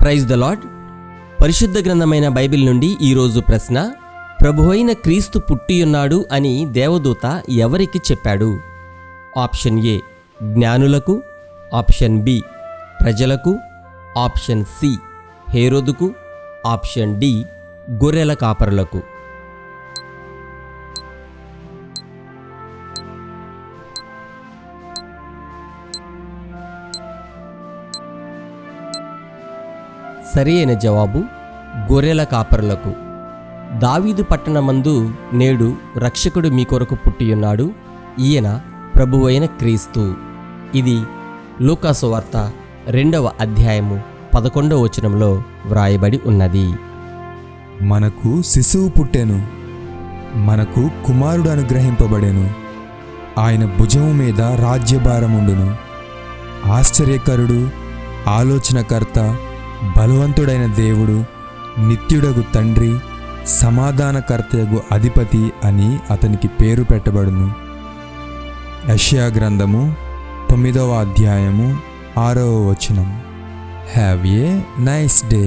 Praise the lord. పరిశుద్ధ గ్రంథమైన Bible నుండి ఈరోజు ప్రశ్న: ప్రభువైన క్రీస్తు పుట్టియున్నాడు అని దేవదూత ఎవరికి చెప్పాడు? ఆప్షన్ ఏ జ్ఞానులకు, ఆప్షన్ బి ప్రజలకు, ఆప్షన్ సి హేరోదుకు, ఆప్షన్ డి గొర్రెల కాపరులకు. సరియైన జవాబు గొర్రెల కాపరులకు. దావీదు పట్టణమందు నేడు రక్షకుడు మీ కొరకు పుట్టియున్నాడు, ఈయన ప్రభువైన క్రీస్తు. ఇది లూకా సువార్త 2వ అధ్యాయము 11వ వచనంలో వ్రాయబడి ఉన్నది. మనకు శిశువు పుట్టెను, మనకు కుమారుడు అనుగ్రహింపబడెను, ఆయన భుజము మీద రాజ్యభారముండును. ఆశ్చర్యకరుడు, ఆలోచనకర్త, బలవంతుడైన దేవుడు, నిత్యుడగు తండ్రి, సమాధానకర్తయగు అధిపతి అని అతనికి పేరు పెట్టబడును. యెషయా గ్రంథము 9వ అధ్యాయము 6వ వచనం. Have a nice day.